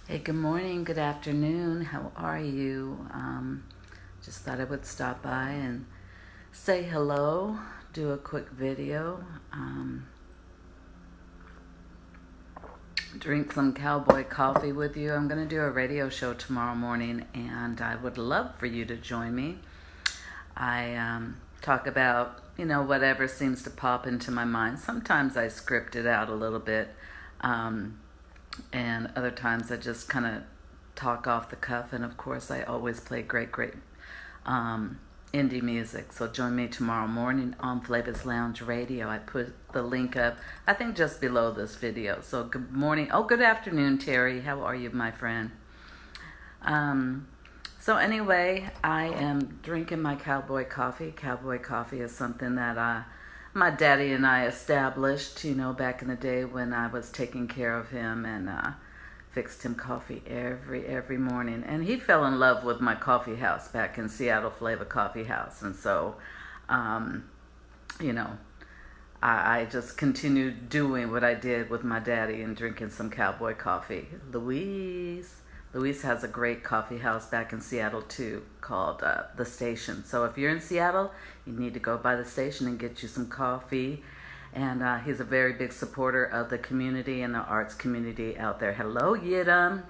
Hey, good morning, good afternoon. How are you? Just thought I would stop by and say hello, do a quick video, drink some cowboy coffee with you. I'm going to do a radio show tomorrow morning, and I would love for you to join me. I talk about, whatever seems to pop into my mind. Sometimes I script it out a little bit. And other times I just kind of talk off the cuff. And of course, I always play great indie music. So join me tomorrow morning on Flava's Lounge Radio. I put the link up, I think, just below this video. So good morning. Oh, good afternoon, Terry. How are you, my friend? So anyway, I am drinking my cowboy coffee. Cowboy coffee is something that my daddy and I established, back in the day when I was taking care of him and fixed him coffee every morning. And he fell in love with my coffee house back in Seattle, Flava Coffee House. And so, you know, I just continued doing what I did with my daddy and drinking some cowboy coffee. Louise has a great coffee house back in Seattle too, called The Station. So if you're in Seattle, you need to go by The Station and get you some coffee. And he's a very big supporter of the community and the arts community out there. Hello, Yidam.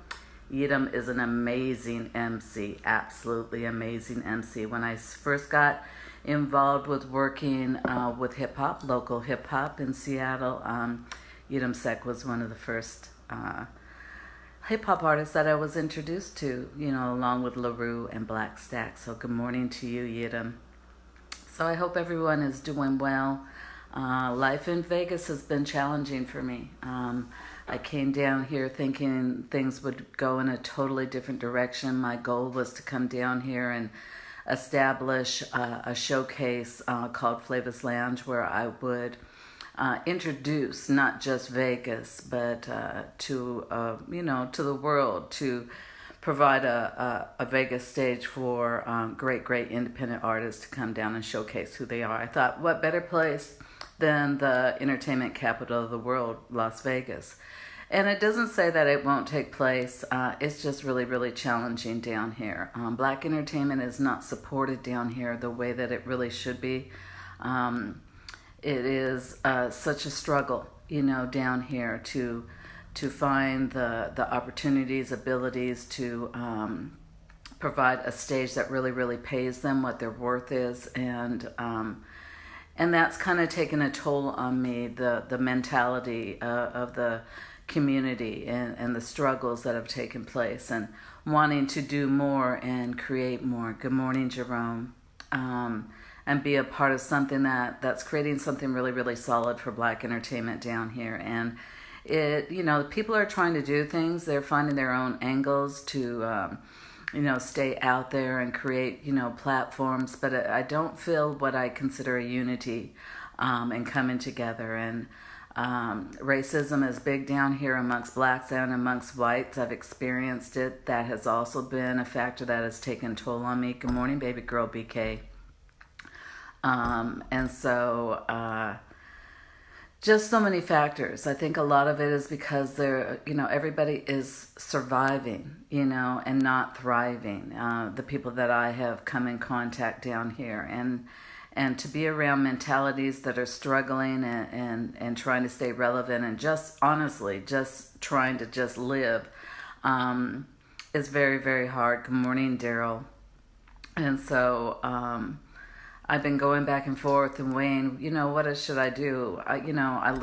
Yidam is an amazing MC, absolutely amazing MC. When I first got involved with working with hip-hop, local hip-hop in Seattle, Yidam Sek was one of the first hip-hop artists that I was introduced to, along with LaRue and Black Stack. So good morning to you, Yidam. So I hope everyone is doing well. Life in Vegas has been challenging for me. I came down here thinking things would go in a totally different direction. My goal was to come down here and establish a showcase called Flava's Lounge, where I would introduce not just Vegas, but to the world, to provide a Vegas stage for great independent artists to come down and showcase who they are. I thought, what better place than the entertainment capital of the world, Las Vegas? And it doesn't say that it won't take place. It's just really challenging down here. Black entertainment is not supported down here the way that it really should be. It is such a struggle, down here to find the opportunities, abilities to provide a stage that really pays them what their worth is, and that's kind of taken a toll on me. The mentality of the community and the struggles that have taken place, and wanting to do more and create more. Good morning, Jerome. And be a part of something that's creating something really solid for Black entertainment down here. And people are trying to do things. They're finding their own angles to, stay out there and create, platforms. But I don't feel what I consider a unity and coming together. And racism is big down here amongst Blacks and amongst whites. I've experienced it. That has also been a factor that has taken a toll on me. Good morning, baby girl, BK. And so, just so many factors. I think a lot of it is because everybody is surviving, and not thriving. The people that I have come in contact down here, and to be around mentalities that are struggling and trying to stay relevant and just honestly, just trying to just live, is very hard. Good morning, Daryl. And so, I've been going back and forth and weighing, what should I do? I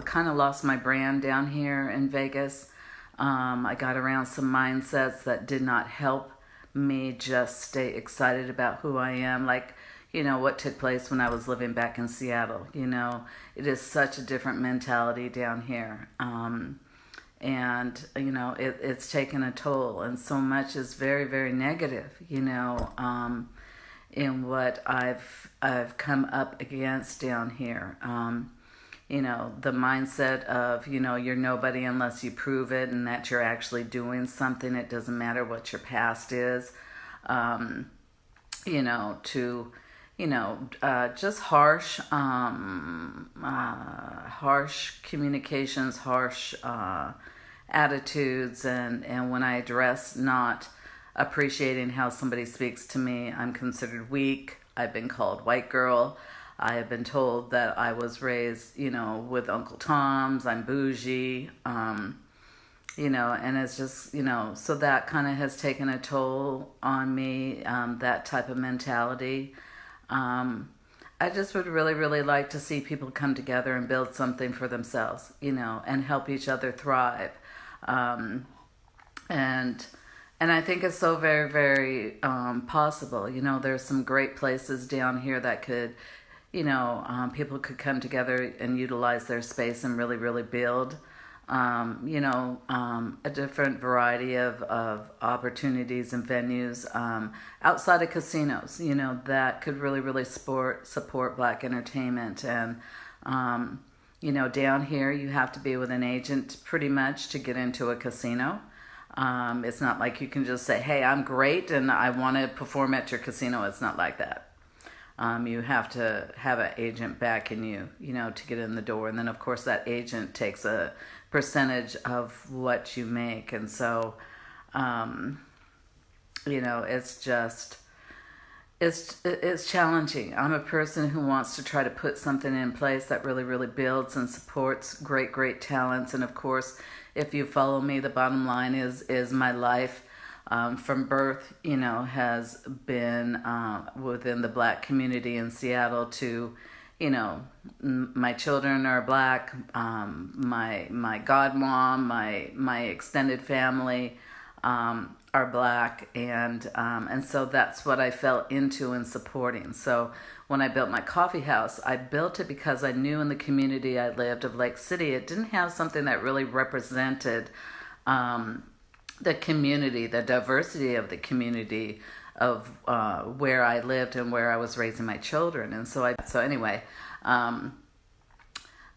kind of lost my brand down here in Vegas. I got around some mindsets that did not help me just stay excited about who I am. Like, what took place when I was living back in Seattle. It is such a different mentality down here. And, it's taken a toll, and so much is very negative, in what I've come up against down here. The mindset of, you're nobody unless you prove it, and that you're actually doing something. It doesn't matter what your past is. Just harsh communications, harsh attitudes, and when I address not appreciating how somebody speaks to me, I'm considered weak. I've been called white girl. I have been told that I was raised, with Uncle Tom's. I'm bougie, and it's just, so that kind of has taken a toll on me, that type of mentality. I just would really, really like to see people come together and build something for themselves, and help each other thrive. And I think it's so very, very possible. There's some great places down here that could, people could come together and utilize their space and really, really build, a different variety of opportunities and venues outside of casinos, that could really, really support Black entertainment. And, down here you have to be with an agent pretty much to get into a casino. It's not like you can just say, hey, I'm great and I want to perform at your casino. It's not like that. You have to have an agent backing you, to get in the door. And then, of course, that agent takes a percentage of what you make. And so, it's just, it's challenging. I'm a person who wants to try to put something in place that really, really builds and supports great, great talents. And, of course, if you follow me, the bottom line is my life from birth, has been within the Black community in Seattle to, my children are Black, my godmom, my extended family are Black, and so that's what I fell into and supporting. So when I built my coffee house, I built it because I knew in the community I lived of Lake City, it didn't have something that really represented the community, the diversity of the community of where I lived and where I was raising my children. And so anyway,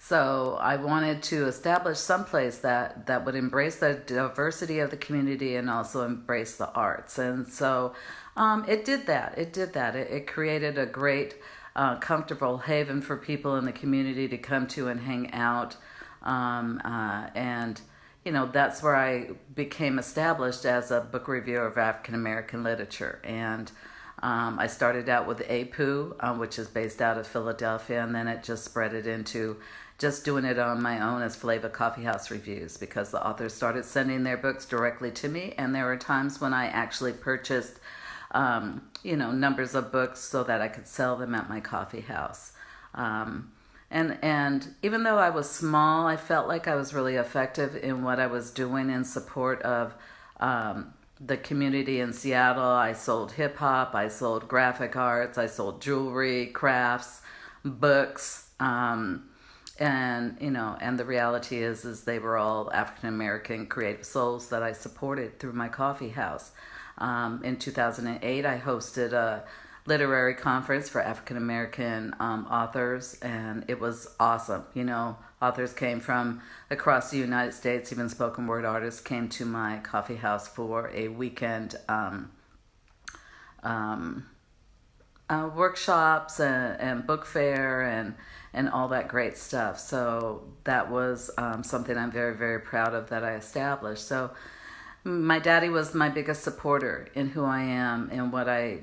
so I wanted to establish some place that would embrace the diversity of the community and also embrace the arts. And so it did that. It created a great, comfortable haven for people in the community to come to and hang out. And that's where I became established as a book reviewer of African American literature. And I started out with APU, which is based out of Philadelphia, and then it just spread it into just doing it on my own as Flava Coffee House Reviews, because the authors started sending their books directly to me, and there were times when I actually purchased, numbers of books so that I could sell them at my coffee house. And even though I was small, I felt like I was really effective in what I was doing in support of the community in Seattle. I sold hip hop, I sold graphic arts, I sold jewelry, crafts, books, and the reality is they were all African American creative souls that I supported through my coffee house. In 2008, I hosted a literary conference for African American authors, and it was awesome. Authors came from across the United States, even spoken word artists came to my coffee house for a weekend workshops and book fair and all that great stuff. So that was something I'm very, very proud of that I established. So my daddy was my biggest supporter in who I am and what I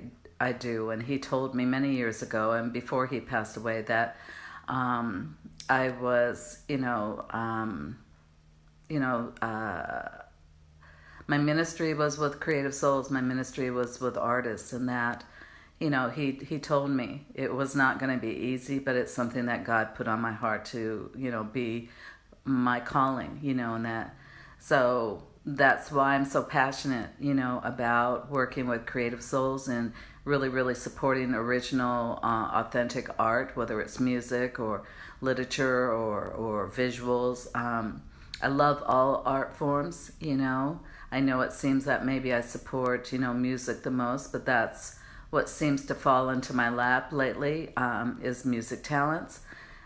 do, and he told me many years ago, and before he passed away, that I was, my ministry was with creative souls, my ministry was with artists, and that, he told me it was not going to be easy, but it's something that God put on my heart to, be my calling, and that, so that's why I'm so passionate, about working with creative souls and really, really supporting original, authentic art, whether it's music or literature or visuals. I love all art forms, I know it seems that maybe I support, music the most, but that's what seems to fall into my lap lately, is music talents.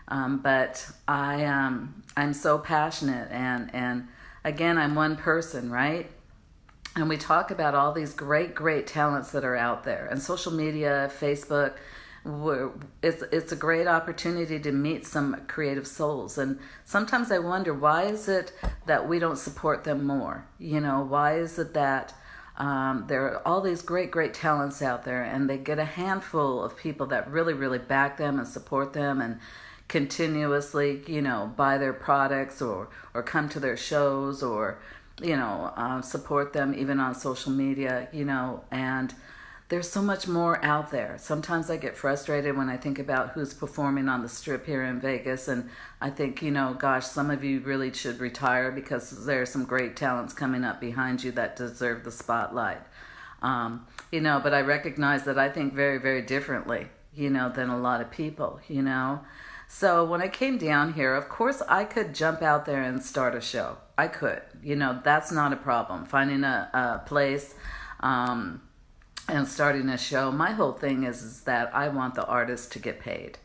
But I'm so passionate, and again, I'm one person, right? And we talk about all these great, great talents that are out there. And social media, Facebook, It's a great opportunity to meet some creative souls. And sometimes I wonder, why is it that we don't support them more? Why is it that there are all these great talents out there, and they get a handful of people that really back them and support them and continuously, buy their products or come to their shows or, support them even on social media, and there's so much more out there. Sometimes I get frustrated when I think about who's performing on the Strip here in Vegas, and I think, gosh, some of you really should retire because there are some great talents coming up behind you that deserve the spotlight. But I recognize that I think very differently, than a lot of people, So when I came down here, of course, I could jump out there and start a show. I could, that's not a problem. Finding a place, and starting a show. My whole thing is that I want the artists to get paid.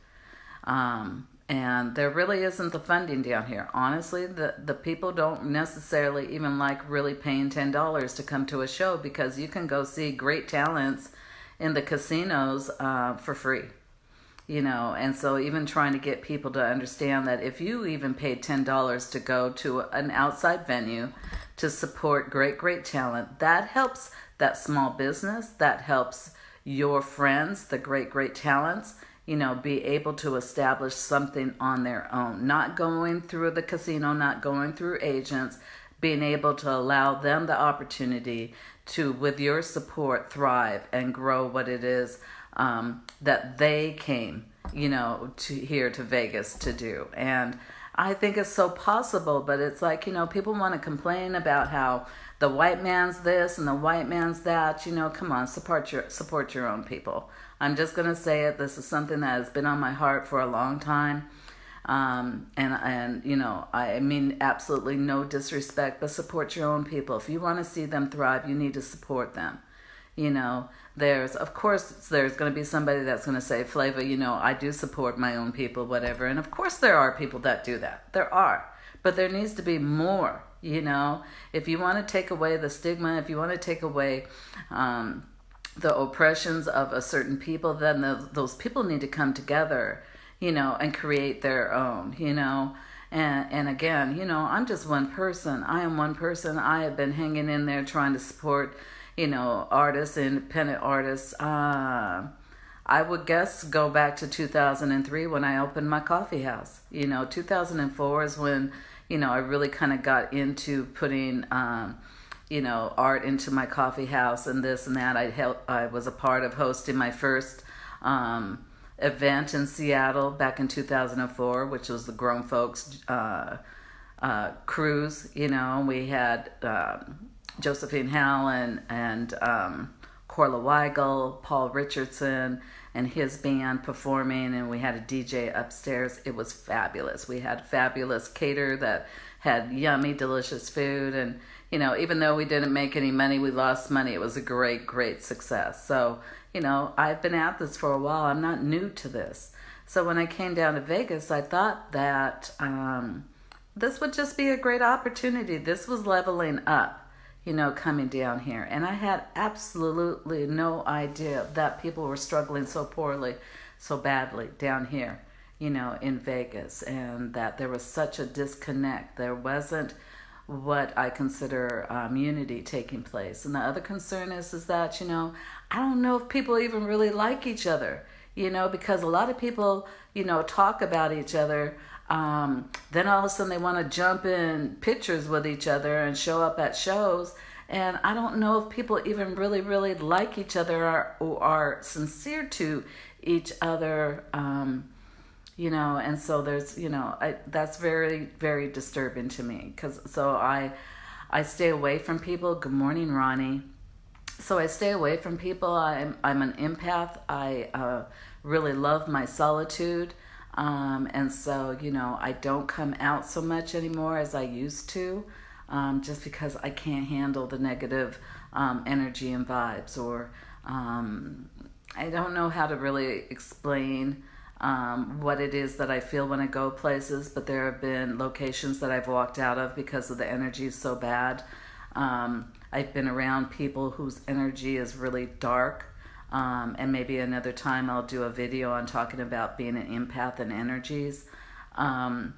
And there really isn't the funding down here. Honestly, the people don't necessarily even like really paying $10 to come to a show, because you can go see great talents in the casinos for free. And so even trying to get people to understand that if you even paid $10 to go to an outside venue to support great talent, that helps that small business, that helps your friends, the great talents, be able to establish something on their own, not going through the casino, not going through agents, being able to allow them the opportunity to, with your support, thrive and grow what it is that they came, to Vegas to do. And I think it's so possible, but it's like, people want to complain about how the white man's this and the white man's that. Come on, support your own people. I'm just going to say it. This is something that has been on my heart for a long time. And I mean absolutely no disrespect, but support your own people. If you want to see them thrive, you need to support them. There's going to be somebody that's going to say, Flava, I do support my own people, whatever. And of course there are people that do that. There are. But there needs to be more, If you want to take away the stigma, if you want to take away the oppressions of a certain people, then those people need to come together, and create their own, And again, I'm just one person. I am one person. I have been hanging in there trying to support artists, independent artists. I would guess go back to 2003 when I opened my coffee house. 2004 is when, I really kind of got into putting, art into my coffee house and this and that. I was a part of hosting my first event in Seattle back in 2004, which was the Grown Folks cruise. We had Josephine Howell and Corla Weigel, Paul Richardson, and his band performing, and we had a DJ upstairs. It was fabulous. We had fabulous cater that had yummy, delicious food, and even though we didn't make any money, we lost money. It was a great success. So, I've been at this for a while. I'm not new to this. So when I came down to Vegas, I thought that this would just be a great opportunity. This was leveling up, coming down here. And I had absolutely no idea that people were struggling so poorly, so badly down here, in Vegas, and that there was such a disconnect. There wasn't what I consider unity taking place. And the other concern is that, I don't know if people even really like each other, because a lot of people, talk about each other. Then all of a sudden they want to jump in pictures with each other and show up at shows. And I don't know if people even really like each other or are sincere to each other. And so there's, that's very disturbing to me. So I stay away from people. Good morning, Ronnie. So I stay away from people. I'm an empath. I really love my solitude. And so, I don't come out so much anymore as I used to, just because I can't handle the negative energy and vibes, or I don't know how to really explain what it is that I feel when I go places, but there have been locations that I've walked out of because of the energy is so bad. I've been around people whose energy is really dark. And maybe another time I'll do a video on talking about being an empath and energies. I'm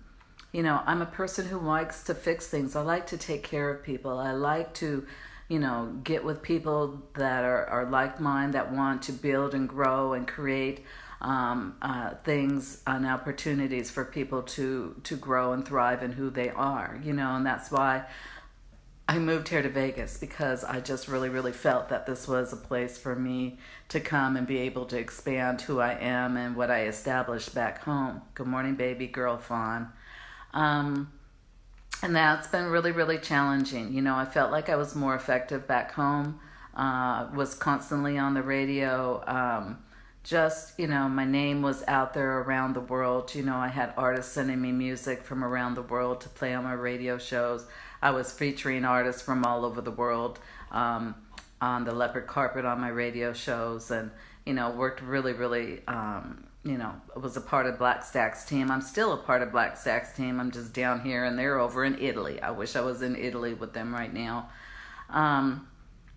a person who likes to fix things. I like to take care of people. I like to, get with people that are like mine, that want to build and grow and create things and opportunities for people to grow and thrive in who they are, and that's why I moved here to Vegas, because I just really, really felt that this was a place for me to come and be able to expand who I am and what I established back home. Good morning, baby girl Fawn. And that's been really, really challenging. I felt like I was more effective back home, was constantly on the radio. My name was out there around the world. I had artists sending me music from around the world to play on my radio shows. I was featuring artists from all over the world on the leopard carpet on my radio shows, and, worked really, really, was a part of Black Stack's team. I'm still a part of Black Stack's team. I'm just down here and they're over in Italy. I wish I was in Italy with them right now.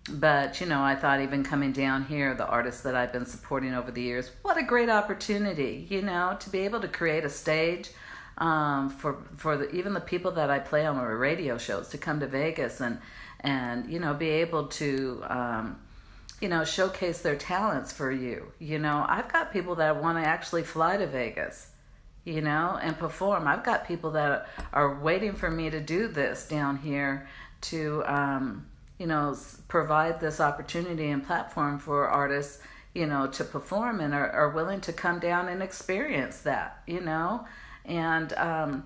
But, I thought even coming down here, the artists that I've been supporting over the years, what a great opportunity, to be able to create a stage for even the people that I play on my radio shows to come to Vegas and be able to, showcase their talents for you. I've got people that want to actually fly to Vegas, and perform. I've got people that are waiting for me to do this down here to, provide this opportunity and platform for artists, to perform, and are willing to come down and experience that, And,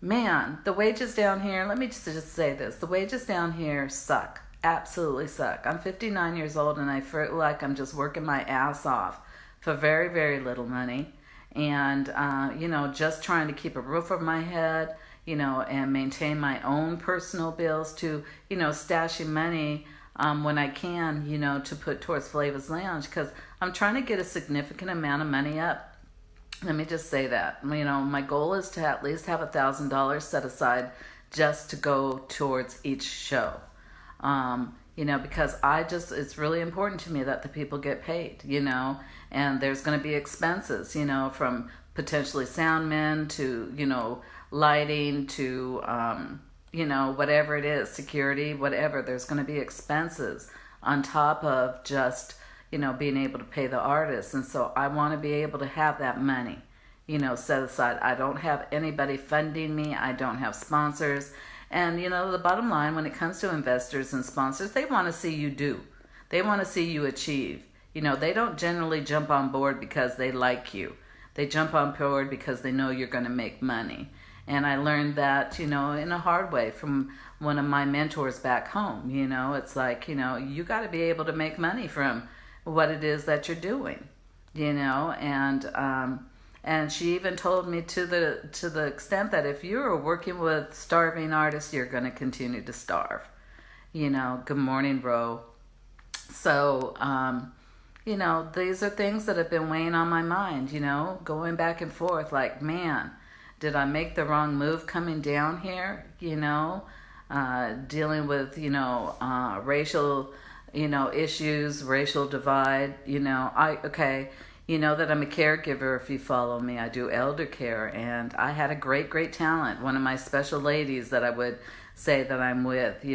man, the wages down here, let me just say this, the wages down here suck. Absolutely suck. I'm 59 years old and I feel like I'm just working my ass off for very, very little money. And, just trying to keep a roof over my head, and maintain my own personal bills to, stashing money when I can, to put towards Flava's Lounge, because I'm trying to get a significant amount of money up. Let me just say that. My goal is to at least have $1,000 set aside just to go towards each show. Because it's really important to me that the people get paid, and there's going to be expenses, from potentially sound men to, lighting to, whatever it is, security, whatever. There's going to be expenses on top of just, being able to pay the artists. And so I want to be able to have that money, set aside. I don't have anybody funding me. I don't have sponsors. And, the bottom line, when it comes to investors and sponsors, they want to see you do. They want to see you achieve. They don't generally jump on board because they like you. They jump on board because they know you're going to make money. And I learned that, in a hard way from one of my mentors back home. It's like, you got to be able to make money from what it is that you're doing, and she even told me to the extent that if you're working with starving artists, you're going to continue to starve. Good morning, Ro. So, these are things that have been weighing on my mind, going back and forth, like, man, did I make the wrong move coming down here? Dealing with, racial, issues, racial divide, You know that I'm a caregiver if you follow me. I do elder care, and I had a great, great talent. One of my special ladies that I would say that I'm with,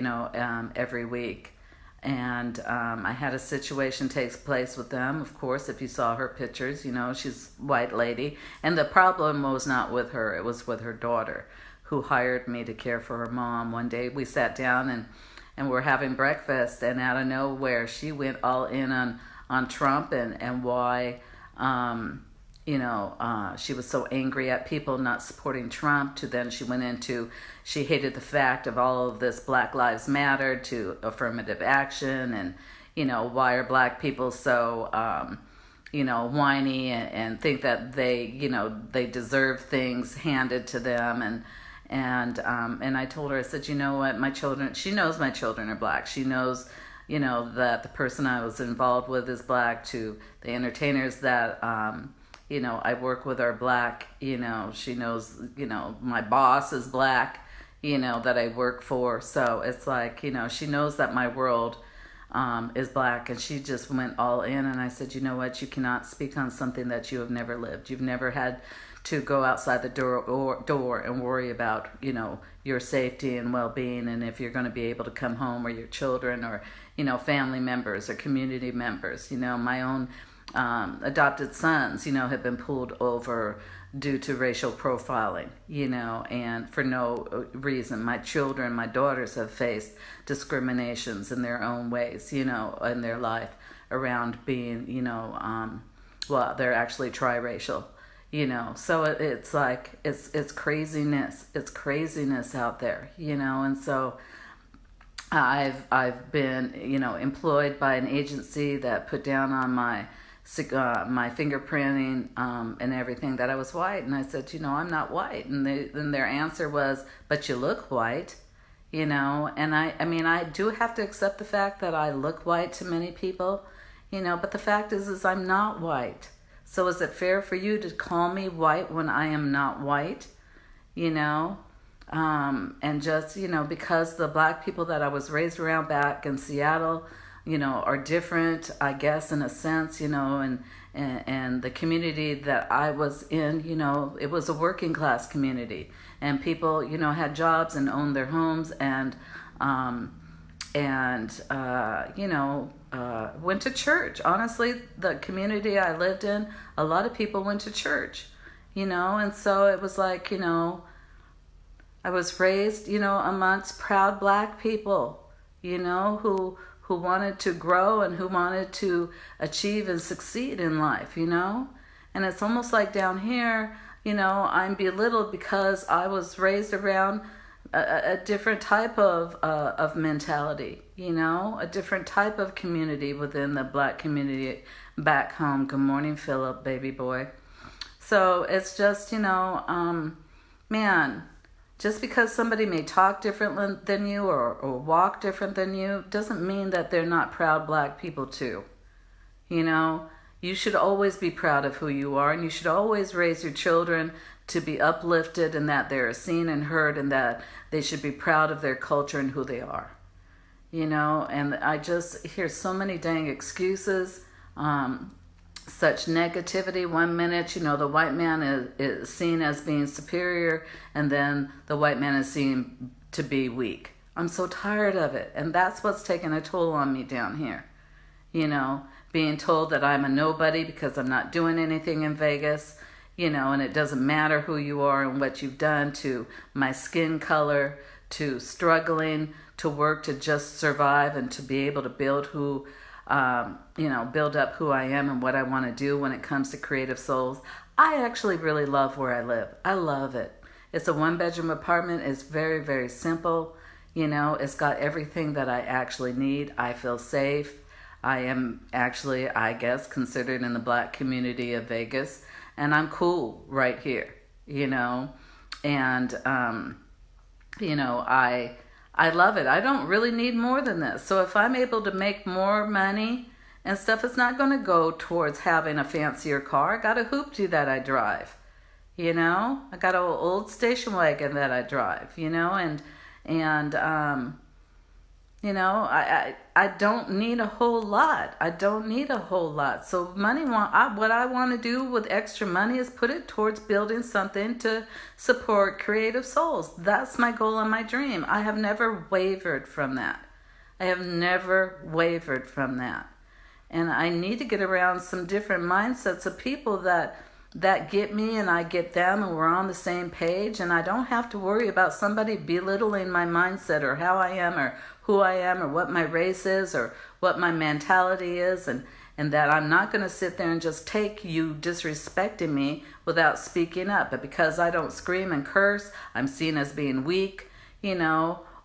every week. And I had a situation takes place with them. Of course, if you saw her pictures, she's a white lady. And the problem was not with her. It was with her daughter, who hired me to care for her mom. One day we sat down and we're having breakfast, and out of nowhere, she went all in on Trump and why... she was so angry at people not supporting Trump, to then she went into, she hated the fact of all of this Black Lives Matter to affirmative action, and, why are black people so, whiny and think that they deserve things handed to them. And I told her, I said, what, my children, she knows my children are black. She knows, that the person I was involved with is black, to the entertainers that, I work with are black. She knows, my boss is black, that I work for. So it's like, she knows that my world is black, and she just went all in. And I said, you know what? You cannot speak on something that you have never lived. You've never had to go outside the door and worry about, your safety and well-being, and if you're going to be able to come home, or your children, or family members or community members. My own adopted sons, have been pulled over due to racial profiling, and for no reason. My children, my daughters have faced discriminations in their own ways, in their life around being, they're actually triracial, so it's like, it's craziness out there, and so I've been, employed by an agency that put down on my fingerprinting and everything that I was white, and I said, I'm not white, and their answer was, but you look white, and I do have to accept the fact that I look white to many people, but the fact is I'm not white. So is it fair for you to call me white when I am not white? And just, because the black people that I was raised around back in Seattle, are different, I guess, in a sense, and the community that I was in, it was a working class community, and people, had jobs and owned their homes, and went to church. Honestly, the community I lived in, a lot of people went to church, and so it was like, I was raised, amongst proud black people, who wanted to grow and who wanted to achieve and succeed in life, and it's almost like down here, I'm belittled because I was raised around a different type of mentality, a different type of community within the black community back home. Good morning, Philip, baby boy. So it's just, man, just because somebody may talk different than you or walk different than you doesn't mean that they're not proud black people too. You should always be proud of who you are, and you should always raise your children to be uplifted, and that they're seen and heard, and that they should be proud of their culture and who they are. And I just hear so many dang excuses, such negativity. 1 minute, the white man is seen as being superior, and then the white man is seen to be weak. I'm so tired of it, and that's what's taking a toll on me down here. Being told that I'm a nobody because I'm not doing anything in Vegas, and it doesn't matter who you are and what you've done to my skin color, to struggling to work to just survive and to be able to build build up who I am and what I want to do when it comes to creative souls. I actually really love where I live. I love it. It's a 1-bedroom apartment. It's very, very simple. It's got everything that I actually need. I feel safe. I am actually, I guess, considered in the black community of Vegas, and I'm cool right here, and, I love it. I don't really need more than this. So if I'm able to make more money and stuff, it's not going to go towards having a fancier car. I got a hoopty that I drive, I got an old station wagon that I drive, I don't need a whole lot. So what I want to do with extra money is put it towards building something to support creative souls. That's my goal and my dream. I have never wavered from that. And I need to get around some different mindsets of people that get me and I get them, and we're on the same page, and I don't have to worry about somebody belittling my mindset or how I am or who I am or what my race is or what my mentality is, and that I'm not going to sit there and just take you disrespecting me without speaking up. But because I don't scream and curse, I'm seen as being weak,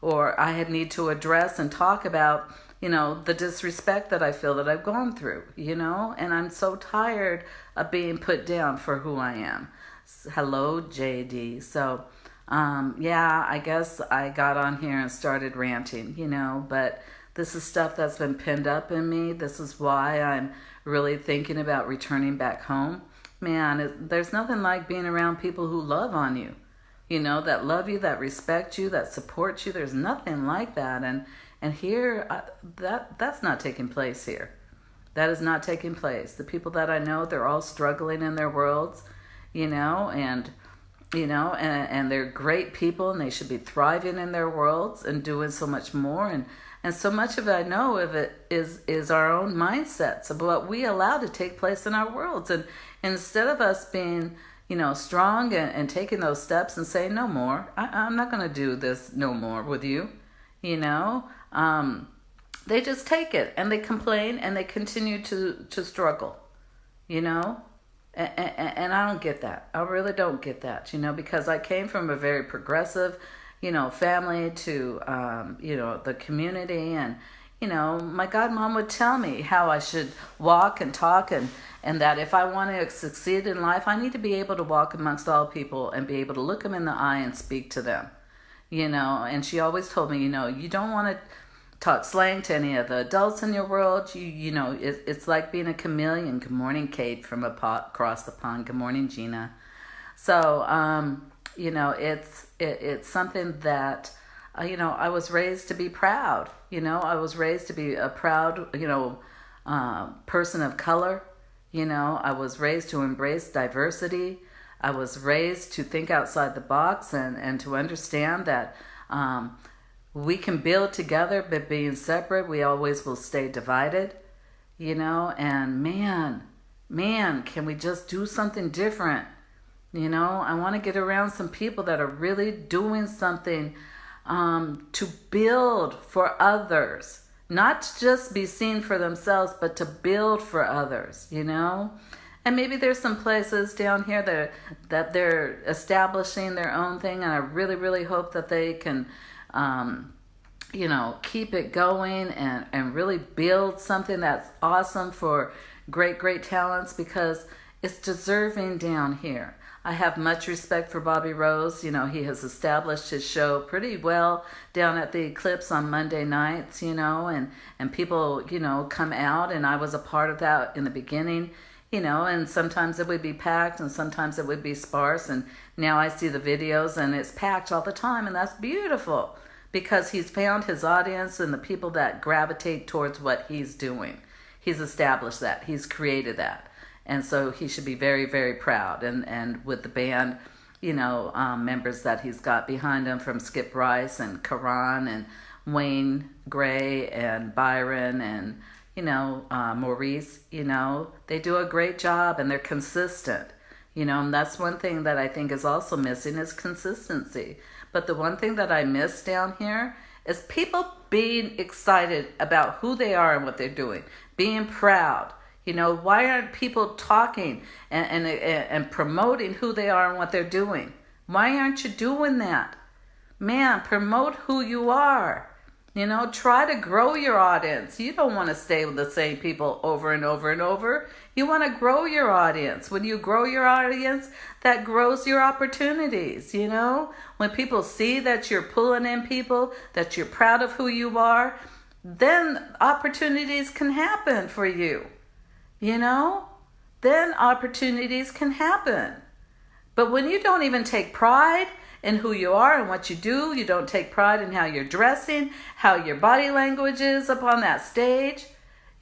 or I need to address and talk about the disrespect that I feel that I've gone through, and I'm so tired of being put down for who I am. Hello, JD. So, I guess I got on here and started ranting, but this is stuff that's been pinned up in me. This is why I'm really thinking about returning back home. Man, there's nothing like being around people who love on you, that love you, that respect you, that support you. There's nothing like that. And here, that's not taking place here. That is not taking place. The people that I know, they're all struggling in their worlds, and they're great people, and they should be thriving in their worlds and doing so much more. And so much of it I know of it is our own mindsets of what we allow to take place in our worlds. And instead of us being, strong and taking those steps and saying, no more, I'm not going to do this no more with you, they just take it and they complain and they continue to struggle, And I don't get that. I really don't get that, because I came from a very progressive, family to, the community. And, my godmom would tell me how I should walk and talk and that if I want to succeed in life, I need to be able to walk amongst all people and be able to look them in the eye and speak to them, And she always told me, you don't want to talk slang to any of the adults in your world. It's like being a chameleon. Good morning, Kate, from across the pond. Good morning, Gina. So, it's something that, I was raised to be proud. I was raised to be a proud, person of color. I was raised to embrace diversity. I was raised to think outside the box and to understand that we can build together, but being separate, we always will stay divided, and man, can we just do something different? I want to get around some people that are really doing something to build for others, not to just be seen for themselves, but to build for others, And maybe there's some places down here that they're establishing their own thing, and I really, really hope that they can keep it going and really build something that's awesome for great, great talents, because it's deserving down here. I have much respect for Bobby Rose. He has established his show pretty well down at the Eclipse on Monday nights, and people, come out, and I was a part of that in the beginning, and sometimes it would be packed and sometimes it would be sparse, and now I see the videos and it's packed all the time, and that's beautiful because he's found his audience and the people that gravitate towards what he's doing. He's established that. He's created that. And so he should be very, very proud. And with the band, members that he's got behind him, from Skip Rice and Karan and Wayne Gray and Byron and, Maurice, they do a great job and they're consistent. And that's one thing that I think is also missing is consistency. But the one thing that I miss down here is people being excited about who they are and what they're doing, being proud. Why aren't people talking and promoting who they are and what they're doing? Why aren't you doing that? Man, promote who you are. Try to grow your audience. You don't want to stay with the same people over and over and over. You want to grow your audience. When you grow your audience, that grows your opportunities, When people see that you're pulling in people, that you're proud of who you are, then opportunities can happen for you. Then opportunities can happen. But when you don't even take pride in who you are and what you do, you don't take pride in how you're dressing, how your body language is up on that stage,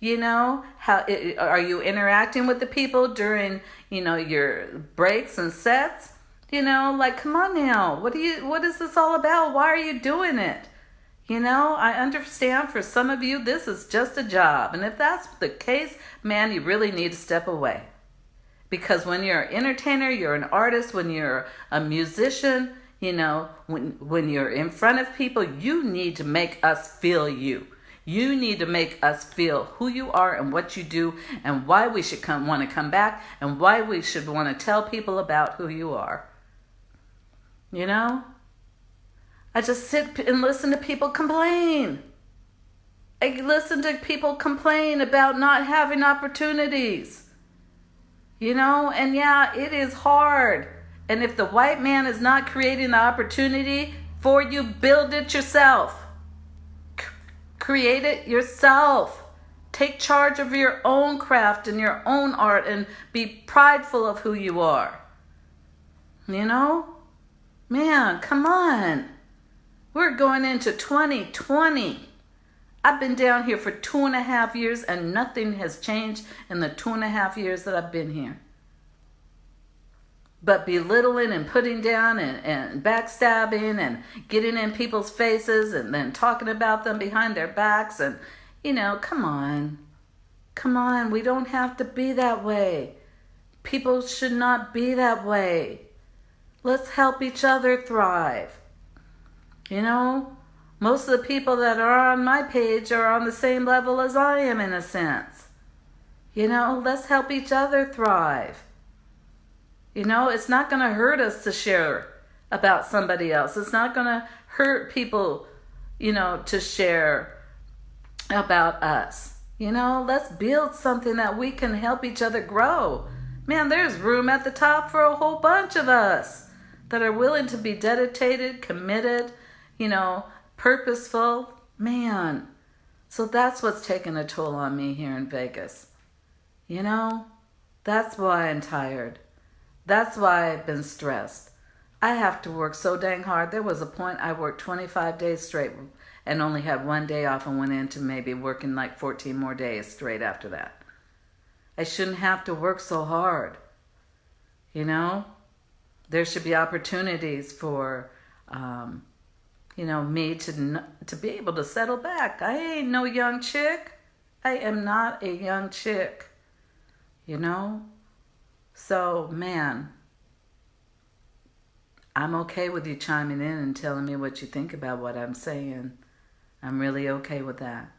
are you interacting with the people during, your breaks and sets? Come on now, what is this all about? Why are you doing it? I understand for some of you, this is just a job. And if that's the case, man, you really need to step away. Because when you're an entertainer, you're an artist, when you're a musician, when you're in front of people, you need to make us feel you. You need to make us feel who you are and what you do and why we should want to come back and why we should want to tell people about who you are. I just sit and listen to people complain. I listen to people complain about not having opportunities. And yeah, it is hard. And if the white man is not creating the opportunity for you, build it yourself. Create it yourself. Take charge of your own craft and your own art and be prideful of who you are. Man, come on. We're going into 2020. I've been down here for 2.5 years and nothing has changed in the 2.5 years that I've been here. But belittling and putting down and backstabbing and getting in people's faces and then talking about them behind their backs and, come on. Come on, we don't have to be that way. People should not be that way. Let's help each other thrive. Most of the people that are on my page are on the same level as I am in a sense. Let's help each other thrive. It's not going to hurt us to share about somebody else. It's not going to hurt people, to share about us. Let's build something that we can help each other grow. Man, there's room at the top for a whole bunch of us that are willing to be dedicated, committed, purposeful. Man, so that's what's taking a toll on me here in Vegas. That's why I'm tired. That's why I've been stressed. I have to work so dang hard. There was a point I worked 25 days straight and only had 1 day off and went into maybe working like 14 more days straight after that. I shouldn't have to work so hard. There should be opportunities for, me to be able to settle back. I ain't no young chick. I am not a young chick. So, man, I'm okay with you chiming in and telling me what you think about what I'm saying. I'm really okay with that.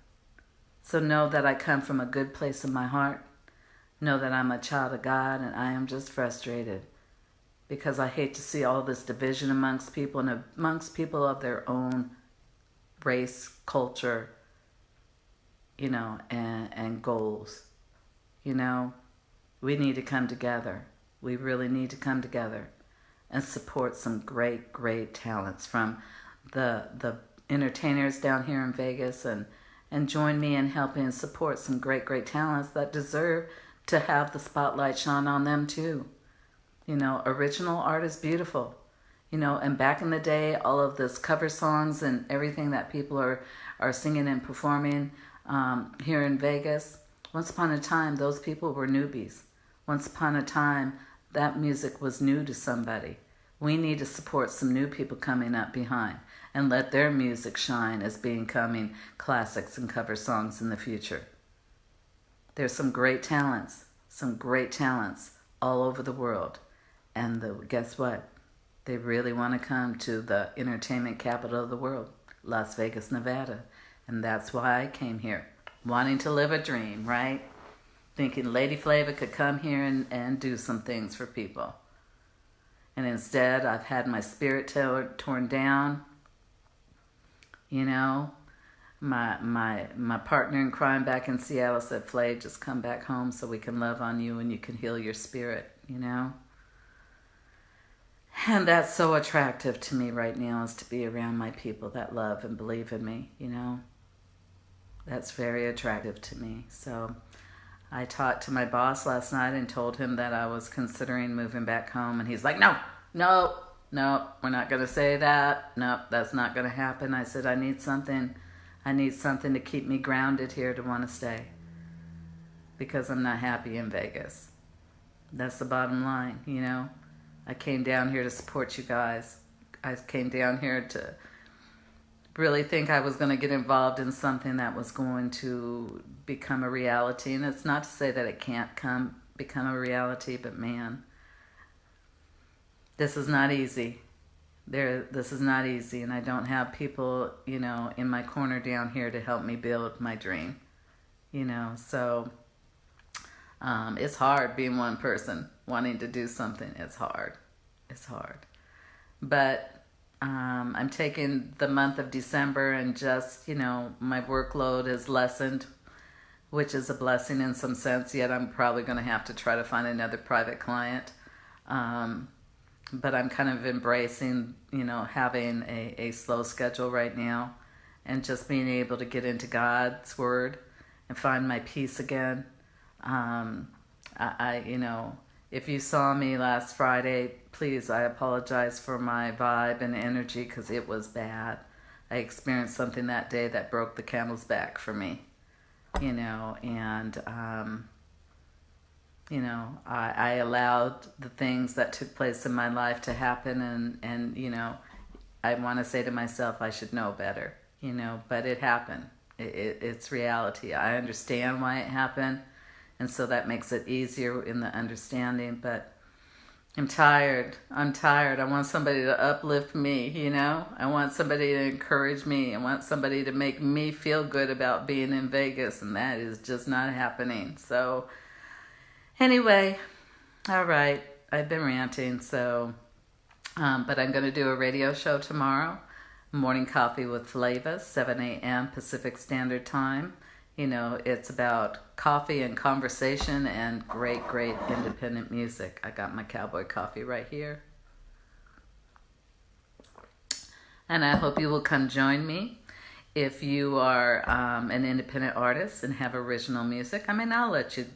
So know that I come from a good place in my heart. Know that I'm a child of God and I am just frustrated because I hate to see all this division amongst people and amongst people of their own race, culture, and goals. We need to come together. We really need to come together and support some great, great talents from the entertainers down here in Vegas and join me in helping support some great, great talents that deserve to have the spotlight shine on them too. Original art is beautiful. And back in the day, all of this cover songs and everything that people are singing and performing here in Vegas, once upon a time, those people were newbies. Once upon a time, that music was new to somebody. We need to support some new people coming up behind and let their music shine as becoming classics and cover songs in the future. There's some great talents all over the world. And guess what? They really want to come to the entertainment capital of the world, Las Vegas, Nevada. And that's why I came here, wanting to live a dream, right? Thinking Lady Flava could come here and do some things for people. And instead, I've had my spirit torn down. My partner in crime back in Seattle said, Flav, just come back home so we can love on you and you can heal your spirit, And that's so attractive to me right now, is to be around my people that love and believe in me, That's very attractive to me. So I talked to my boss last night and told him that I was considering moving back home. And he's like, no, we're not going to say that. No, that's not going to happen. I said, I need something to keep me grounded here to want to stay. Because I'm not happy in Vegas. That's the bottom line, I came down here to support you guys. I came down here to really think I was going to get involved in something that was going to become a reality. And it's not to say that it can't become a reality, but man, this is not easy. This is not easy, and I don't have people, in my corner down here to help me build my dream. So it's hard being one person wanting to do something. It's hard. But I'm taking the month of December and just, my workload is lessened, which is a blessing in some sense, yet I'm probably going to have to try to find another private client. But I'm kind of embracing, having a slow schedule right now and just being able to get into God's Word and find my peace again. If you saw me last Friday, please, I apologize for my vibe and energy because it was bad. I experienced something that day that broke the camel's back for me, and I allowed the things that took place in my life to happen, and I want to say to myself, I should know better, but it happened. It's reality. I understand why it happened, and so that makes it easier in the understanding, but I'm tired. I want somebody to uplift me, I want somebody to encourage me. I want somebody to make me feel good about being in Vegas, and that is just not happening. So, anyway, all right. I've been ranting, so, but I'm going to do a radio show tomorrow. Morning Coffee with Flava, 7 a.m. Pacific Standard Time. It's about coffee and conversation and great, great independent music. I got my cowboy coffee right here. And I hope you will come join me. If you are an independent artist and have original music, I'll let you,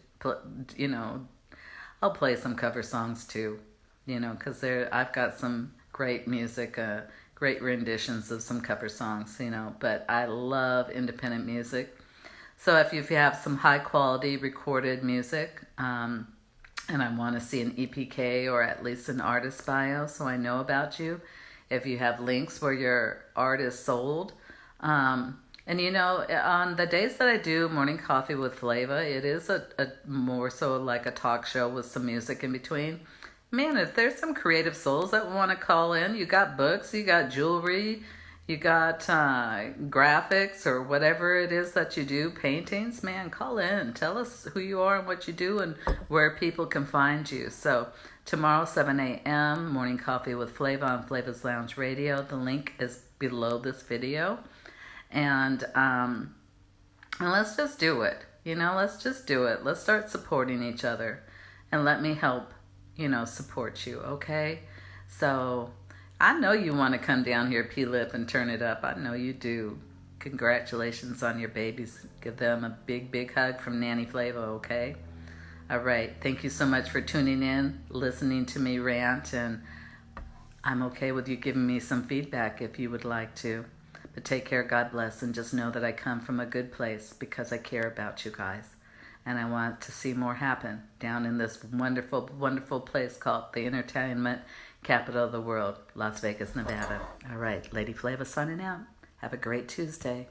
I'll play some cover songs too, because I've got some great music, great renditions of some cover songs, but I love independent music. So if you have some high quality recorded music, and I want to see an EPK or at least an artist bio so I know about you, if you have links where your art is sold, and on the days that I do Morning Coffee with Flava, it is a more so like a talk show with some music in between. Man, if there's some creative souls that want to call in, you got books, you got jewelry, you got graphics or whatever it is that you do, paintings, man, call in. Tell us who you are and what you do and where people can find you. So tomorrow, 7 a.m., Morning Coffee with Flava on Flava's Lounge Radio. The link is below this video. And let's just do it. Let's just do it. Let's start supporting each other. And let me help, support you, okay? So I know you want to come down here, P-Lip, and turn it up. I know you do. Congratulations on your babies. Give them a big, big hug from Nanny Flava, okay? All right. Thank you so much for tuning in, listening to me rant, and I'm okay with you giving me some feedback if you would like to. But take care, God bless, and just know that I come from a good place because I care about you guys. And I want to see more happen down in this wonderful, wonderful place called the entertainment capital of the world, Las Vegas, Nevada. All right, Lady Flava signing out. Have a great Tuesday.